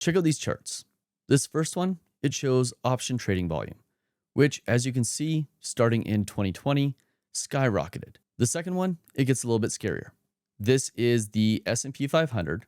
Check out these charts. This first one, it shows option trading volume, which as you can see, starting in 2020, skyrocketed. The second one, it gets a little bit scarier. This is the S&P 500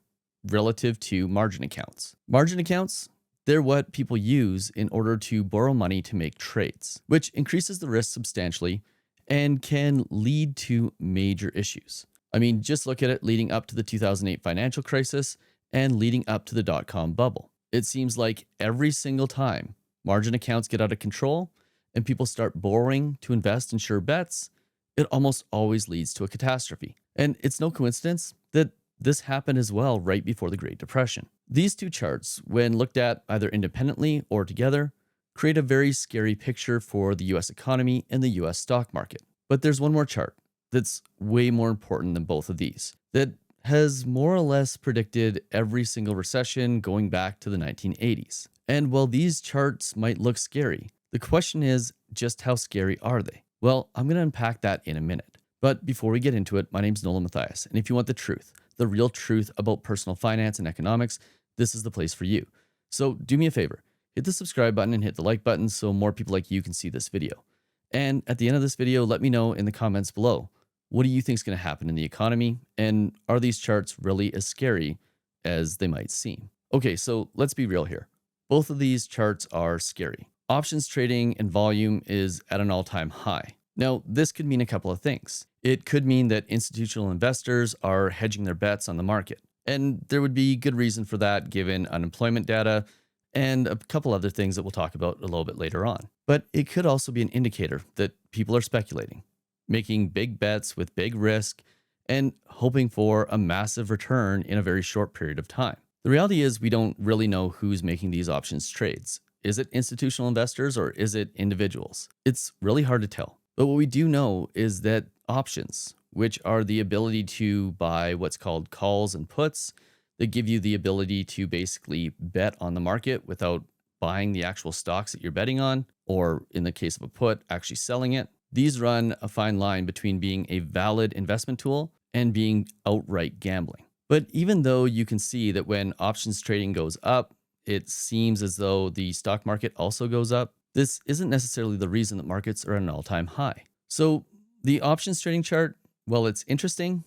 relative to margin accounts. Margin accounts, they're what people use in order to borrow money to make trades, which increases the risk substantially and can lead to major issues. I mean, just look at it leading up to the 2008 financial crisis and leading up to the dot-com bubble. It seems like every single time margin accounts get out of control and people start borrowing to invest in sure bets, it almost always leads to a catastrophe. And it's no coincidence that this happened as well right before the Great Depression. These two charts, when looked at either independently or together, create a very scary picture for the US economy and the US stock market. But there's one more chart that's way more important than both of these, that has more or less predicted every single recession going back to the 1980s. And while these charts might look scary, the question is, just how scary are they? Well, I'm going to unpack that in a minute. But before we get into it, my name's Nolan Matthias, and if you want the truth, the real truth about personal finance and economics, this is the place for you. So do me a favor, hit the subscribe button and hit the like button so more people like you can see this video. And at the end of this video, let me know in the comments below, what do you think is going to happen in the economy? And are these charts really as scary as they might seem? Okay, so let's be real here. Both of these charts are scary. Options trading and volume is at an all-time high. Now, this could mean a couple of things. It could mean that institutional investors are hedging their bets on the market. And there would be good reason for that given unemployment data and a couple other things that we'll talk about a little bit later on. But it could also be an indicator that people are speculating, making big bets with big risk, and hoping for a massive return in a very short period of time. The reality is we don't really know who's making these options trades. Is it institutional investors or is it individuals? It's really hard to tell. But what we do know is that options, which are the ability to buy what's called calls and puts, that give you the ability to basically bet on the market without buying the actual stocks that you're betting on, or in the case of a put, actually selling it. These run a fine line between being a valid investment tool and being outright gambling. But even though you can see that when options trading goes up, it seems as though the stock market also goes up, this isn't necessarily the reason that markets are at an all-time high. So the options trading chart, while it's interesting,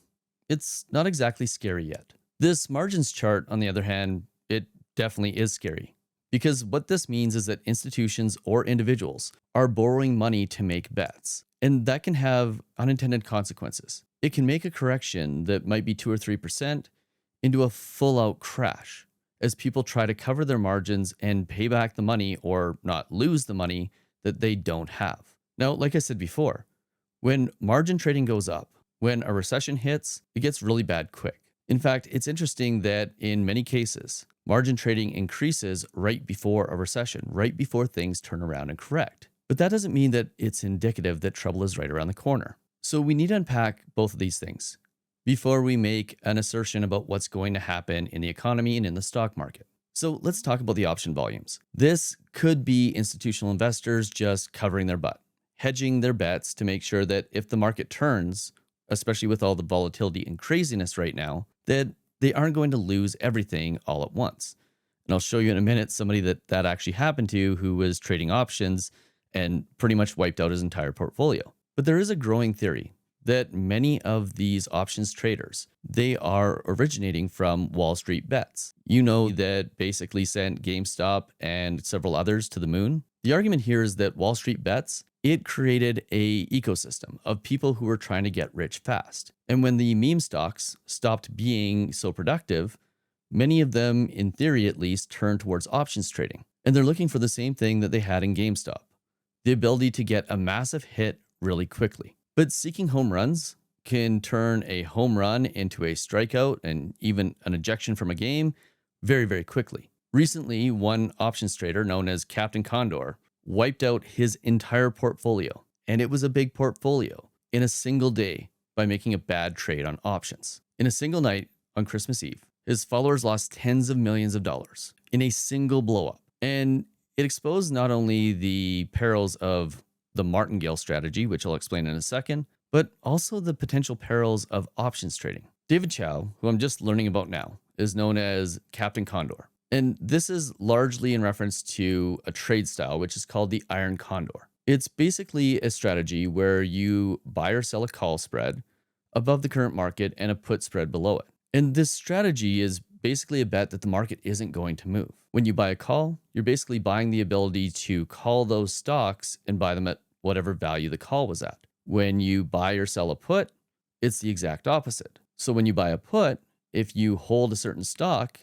it's not exactly scary yet. This margins chart, on the other hand, it definitely is scary. Because what this means is that institutions or individuals are borrowing money to make bets. And that can have unintended consequences. It can make a correction that might be 2 or 3% into a full-out crash as people try to cover their margins and pay back the money or not lose the money that they don't have. Now, like I said before, when margin trading goes up, when a recession hits, it gets really bad quick. In fact, it's interesting that in many cases, margin trading increases right before a recession, right before things turn around and correct. But that doesn't mean that it's indicative that trouble is right around the corner. So we need to unpack both of these things before we make an assertion about what's going to happen in the economy and in the stock market. So let's talk about the option volumes. This could be institutional investors just covering their butt, hedging their bets to make sure that if the market turns, especially with all the volatility and craziness right now, that they aren't going to lose everything all at once. And I'll show you in a minute somebody that actually happened to who was trading options and pretty much wiped out his entire portfolio. But there is a growing theory that many of these options traders, they are originating from Wall Street bets. You know, that basically sent GameStop and several others to the moon. The argument here is that Wall Street bets, it created a ecosystem of people who were trying to get rich fast. And when the meme stocks stopped being so productive, many of them, in theory at least, turned towards options trading. And they're looking for the same thing that they had in GameStop, the ability to get a massive hit really quickly. But seeking home runs can turn a home run into a strikeout and even an ejection from a game very, very quickly. Recently, one options trader known as Captain Condor wiped out his entire portfolio, and it was a big portfolio, in a single day by making a bad trade on options. In a single night on Christmas Eve, his followers lost tens of millions of dollars in a single blowup. And it exposed not only the perils of the martingale strategy, which I'll explain in a second, but also the potential perils of options trading. David Chow, who I'm just learning about now, is known as Captain Condor. And this is largely in reference to a trade style, which is called the iron condor. It's basically a strategy where you buy or sell a call spread above the current market and a put spread below it. And this strategy is basically a bet that the market isn't going to move. When you buy a call, you're basically buying the ability to call those stocks and buy them at whatever value the call was at. When you buy or sell a put, it's the exact opposite. So when you buy a put, if you hold a certain stock,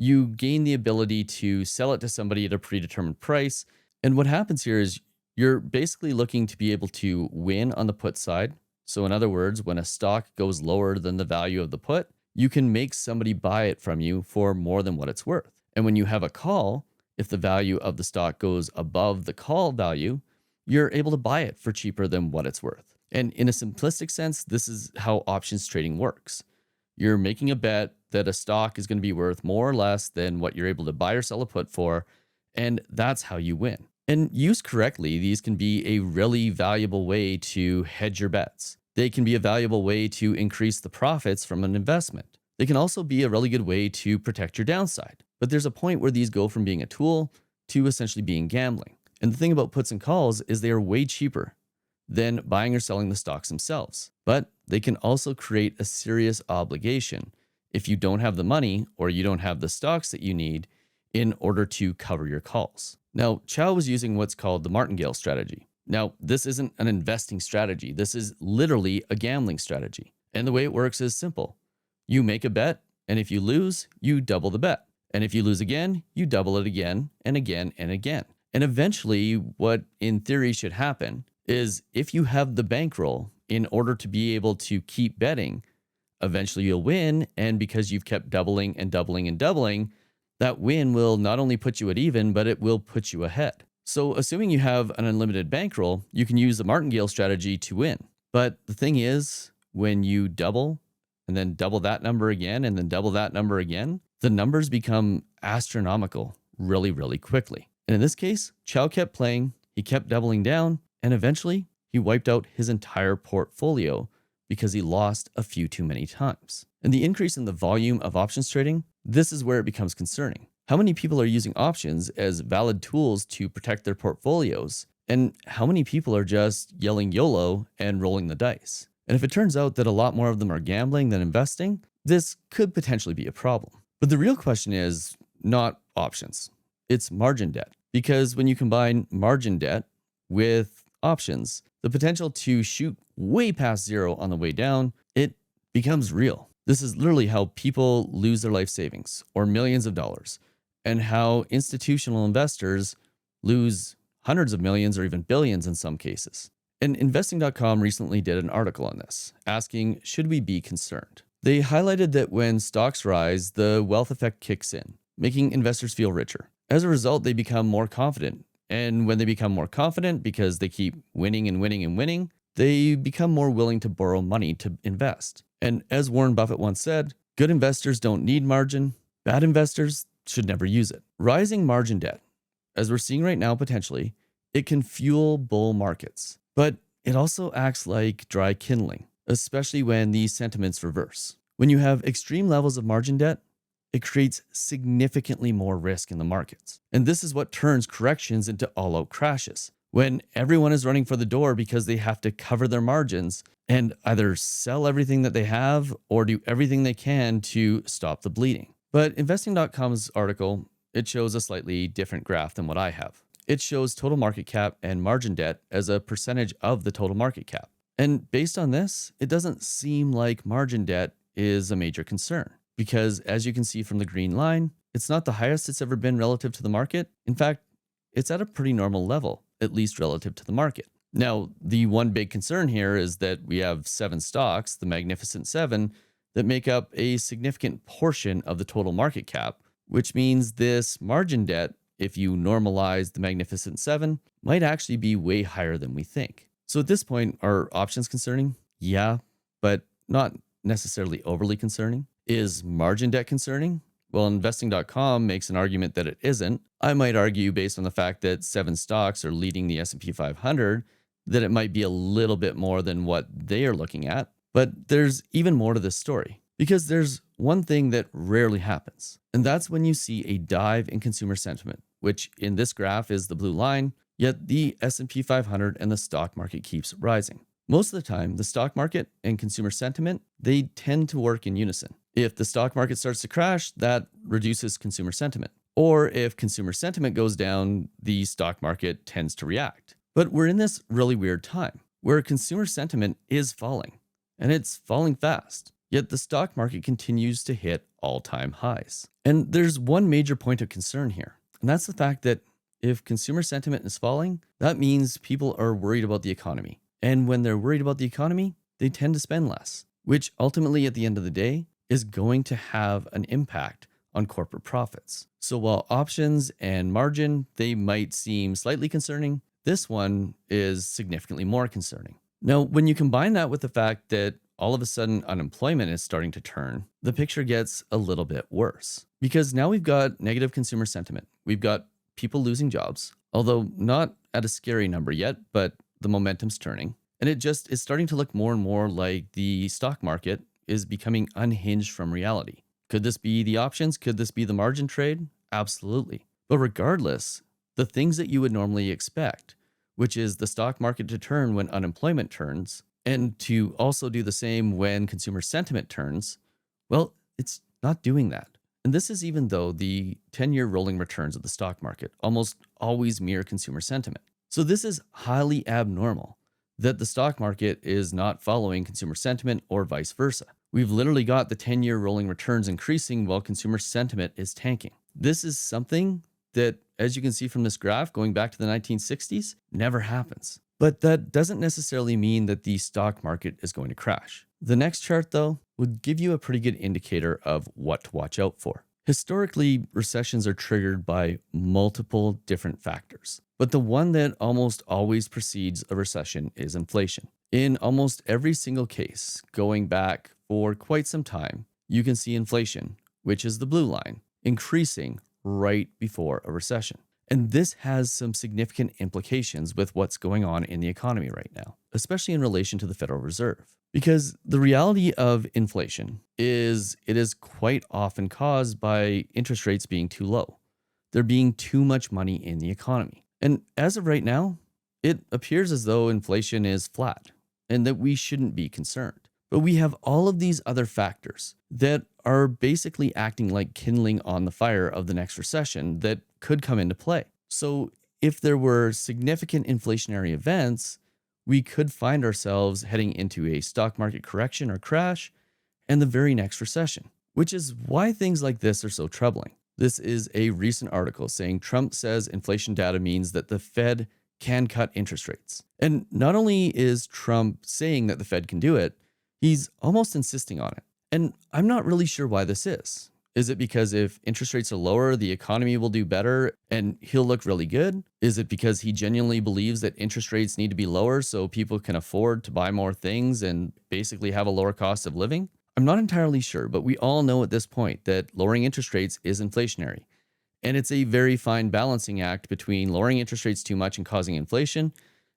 you gain the ability to sell it to somebody at a predetermined price. And what happens here is you're basically looking to be able to win on the put side. So in other words, when a stock goes lower than the value of the put, you can make somebody buy it from you for more than what it's worth. And when you have a call, if the value of the stock goes above the call value, you're able to buy it for cheaper than what it's worth. And in a simplistic sense, this is how options trading works. You're making a bet that a stock is going to be worth more or less than what you're able to buy or sell a put for, and that's how you win. And used correctly, these can be a really valuable way to hedge your bets. They can be a valuable way to increase the profits from an investment. They can also be a really good way to protect your downside. But there's a point where these go from being a tool to essentially being gambling. And the thing about puts and calls is they are way cheaper than buying or selling the stocks themselves. But they can also create a serious obligation if you don't have the money or you don't have the stocks that you need in order to cover your calls. Now, Chow was using what's called the martingale strategy. Now, this isn't an investing strategy. This is literally a gambling strategy. And the way it works is simple. You make a bet, and if you lose, you double the bet. And if you lose again, you double it again and again and again. And eventually, what in theory should happen is if you have the bankroll in order to be able to keep betting, eventually you'll win. And because you've kept doubling and doubling and doubling, that win will not only put you at even, but it will put you ahead. So assuming you have an unlimited bankroll, you can use the martingale strategy to win. But the thing is, when you double and then double that number again and then double that number again, the numbers become astronomical really, really quickly. And in this case, Chow kept playing, he kept doubling down, and eventually he wiped out his entire portfolio because he lost a few too many times. And the increase in the volume of options trading, this is where it becomes concerning. How many people are using options as valid tools to protect their portfolios? And how many people are just yelling YOLO and rolling the dice? And if it turns out that a lot more of them are gambling than investing, this could potentially be a problem. But the real question is not options, it's margin debt. Because when you combine margin debt with options, the potential to shoot way past zero on the way down, it becomes real. This is literally how people lose their life savings or millions of dollars, and how institutional investors lose hundreds of millions or even billions in some cases. And investing.com recently did an article on this, asking, should we be concerned? They highlighted that when stocks rise, the wealth effect kicks in, making investors feel richer. As a result, they become more confident. And when they become more confident because they keep winning and winning and winning, they become more willing to borrow money to invest. And as Warren Buffett once said, good investors don't need margin. Bad investors should never use it. Rising margin debt, as we're seeing right now potentially, it can fuel bull markets. But it also acts like dry kindling, especially when these sentiments reverse. When you have extreme levels of margin debt, it creates significantly more risk in the markets. And this is what turns corrections into all-out crashes. When everyone is running for the door because they have to cover their margins and either sell everything that they have or do everything they can to stop the bleeding. But investing.com's article, it shows a slightly different graph than what I have. It shows total market cap and margin debt as a percentage of the total market cap. And based on this, it doesn't seem like margin debt is a major concern. Because as you can see from the green line, it's not the highest it's ever been relative to the market. In fact, it's at a pretty normal level, at least relative to the market. Now, the one big concern here is that we have 7 stocks, the Magnificent Seven, that make up a significant portion of the total market cap, which means this margin debt, if you normalize the Magnificent Seven, might actually be way higher than we think. So at this point, are options concerning? Yeah, but not necessarily overly concerning. Is margin debt concerning? Well, investing.com makes an argument that it isn't. I might argue, based on the fact that 7 stocks are leading the S&P 500, that it might be a little bit more than what they are looking at. But there's even more to this story, because there's one thing that rarely happens, and that's when you see a dive in consumer sentiment, which in this graph is the blue line, yet the S&P 500 and the stock market keeps rising. Most of the time, the stock market and consumer sentiment, they tend to work in unison. If the stock market starts to crash, that reduces consumer sentiment. Or if consumer sentiment goes down, the stock market tends to react. But we're in this really weird time where consumer sentiment is falling, and it's falling fast. Yet the stock market continues to hit all-time highs. And there's one major point of concern here, and that's the fact that if consumer sentiment is falling, that means people are worried about the economy. And when they're worried about the economy, they tend to spend less, which ultimately at the end of the day is going to have an impact on corporate profits. So while options and margin, they might seem slightly concerning, this one is significantly more concerning. Now, when you combine that with the fact that all of a sudden unemployment is starting to turn, the picture gets a little bit worse. Because now we've got negative consumer sentiment. We've got people losing jobs, although not at a scary number yet, but the momentum's turning. And it just is starting to look more and more like the stock market is becoming unhinged from reality. Could this be the options? Could this be the margin trade? Absolutely. But regardless, the things that you would normally expect, which is the stock market to turn when unemployment turns, and to also do the same when consumer sentiment turns, well, it's not doing that. And this is even though the 10-year rolling returns of the stock market almost always mirror consumer sentiment. So this is highly abnormal that the stock market is not following consumer sentiment or vice versa. We've literally got the 10-year rolling returns increasing while consumer sentiment is tanking. This is something that, as you can see from this graph, going back to the 1960s, never happens. But that doesn't necessarily mean that the stock market is going to crash. The next chart, though, would give you a pretty good indicator of what to watch out for. Historically, recessions are triggered by multiple different factors, but the one that almost always precedes a recession is inflation. In almost every single case, going back for quite some time, you can see inflation, which is the blue line, increasing right before a recession. And this has some significant implications with what's going on in the economy right now, especially in relation to the Federal Reserve. Because the reality of inflation is it is quite often caused by interest rates being too low. There being too much money in the economy. And as of right now, it appears as though inflation is flat and that we shouldn't be concerned. But we have all of these other factors that are basically acting like kindling on the fire of the next recession that could come into play. So if there were significant inflationary events, we could find ourselves heading into a stock market correction or crash and the very next recession, which is why things like this are so troubling. This is a recent article saying Trump says inflation data means that the Fed can cut interest rates. And not only is Trump saying that the Fed can do it, he's almost insisting on it. And I'm not really sure why this is. Is it because if interest rates are lower, the economy will do better and he'll look really good? Is it because he genuinely believes that interest rates need to be lower so people can afford to buy more things and basically have a lower cost of living? I'm not entirely sure, but we all know at this point that lowering interest rates is inflationary. And it's a very fine balancing act between lowering interest rates too much and causing inflation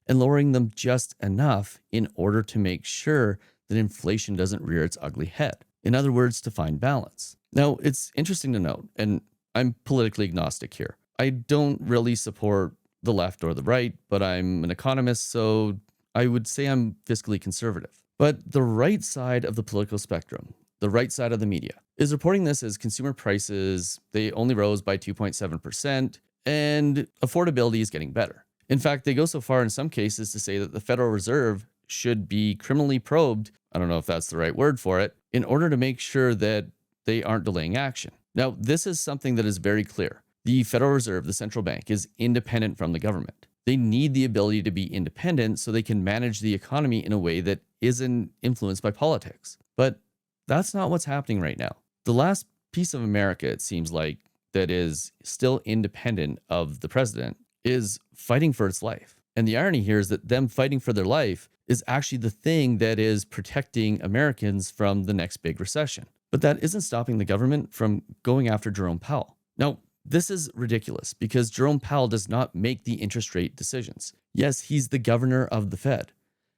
and lowering them just enough in order to make sure that inflation doesn't rear its ugly head. In other words, to find balance. Now, it's interesting to note, and I'm politically agnostic here. I don't really support the left or the right, but I'm an economist, so I would say I'm fiscally conservative. But the right side of the political spectrum, the right side of the media, is reporting this as consumer prices, they only rose by 2.7%, and affordability is getting better. In fact, they go so far in some cases to say that the Federal Reserve should be criminally probed, I don't know if that's the right word for it, in order to make sure that they aren't delaying action. Now, this is something that is very clear. The Federal Reserve, the central bank, is independent from the government. They need the ability to be independent so they can manage the economy in a way that isn't influenced by politics. But that's not what's happening right now. The last piece of America, it seems like, that is still independent of the president is fighting for its life. And the irony here is that them fighting for their life is actually the thing that is protecting Americans from the next big recession. But that isn't stopping the government from going after Jerome Powell. Now, this is ridiculous because Jerome Powell does not make the interest rate decisions. Yes, he's the governor of the Fed.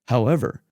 However,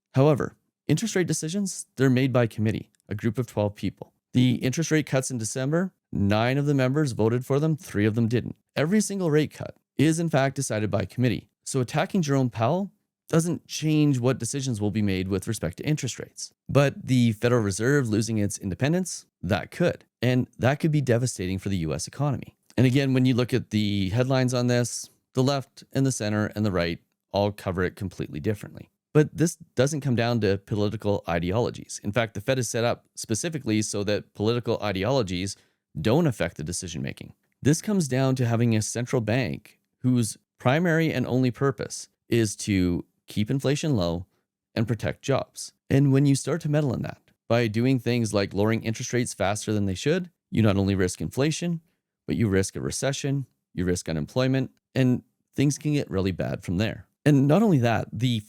interest rate decisions, they're made by committee, a group of 12 people. The interest rate cuts in December, 9 of the members voted for them, 3 of them didn't. Every single rate cut is in fact decided by committee. So attacking Jerome Powell doesn't change what decisions will be made with respect to interest rates. But the Federal Reserve losing its independence, that could. And that could be devastating for the US economy. And again, when you look at the headlines on this, the left and the center and the right all cover it completely differently. But this doesn't come down to political ideologies. In fact, the Fed is set up specifically so that political ideologies don't affect the decision making. This comes down to having a central bank whose primary and only purpose is to keep inflation low and protect jobs. And when you start to meddle in that by doing things like lowering interest rates faster than they should, you not only risk inflation, but you risk a recession, you risk unemployment, and things can get really bad from there. And not only that, the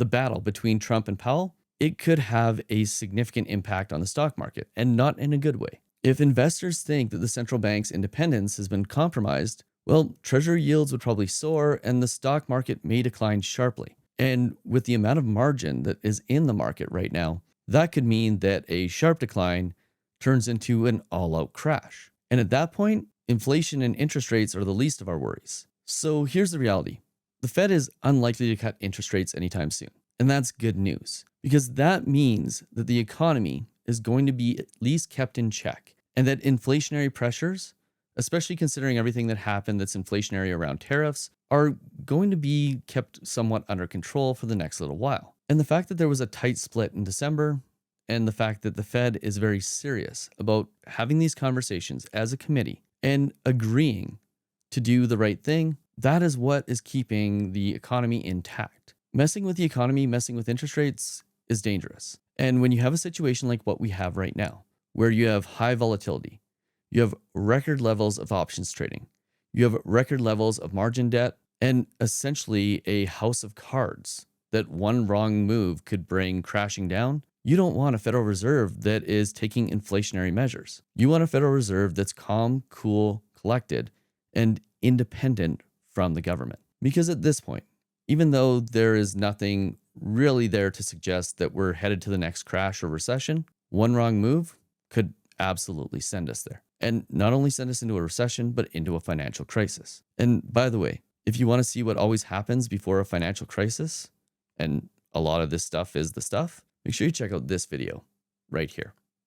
battle between Trump and Powell, it could have a significant impact on the stock market, and not in a good way. If investors think that the central bank's independence has been compromised, well, treasury yields would probably soar and the stock market may decline sharply. And with the amount of margin that is in the market right now, that could mean that a sharp decline turns into an all-out crash. And at that point, inflation and interest rates are the least of our worries. So here's the reality. The Fed is unlikely to cut interest rates anytime soon. And that's good news, because that means that the economy is going to be at least kept in check, and that inflationary pressures, especially considering everything that happened that's inflationary around tariffs, are going to be kept somewhat under control for the next little while. And the fact that there was a tight split in December, and the fact that the Fed is very serious about having these conversations as a committee and agreeing to do the right thing, that is what is keeping the economy intact. Messing with the economy, messing with interest rates is dangerous. And when you have a situation like what we have right now, where you have high volatility, you have record levels of options trading, you have record levels of margin debt, and essentially a house of cards that one wrong move could bring crashing down, you don't want a Federal Reserve that is taking inflationary measures. You want a Federal Reserve that's calm, cool, collected, and independent from the government. Because at this point, even though there is nothing really there to suggest that we're headed to the next crash or recession, one wrong move could absolutely send us there. And not only send us into a recession, but into a financial crisis. And by the way, if you want to see what always happens before a financial crisis, and a lot of this stuff is the stuff, make sure you check out this video right here.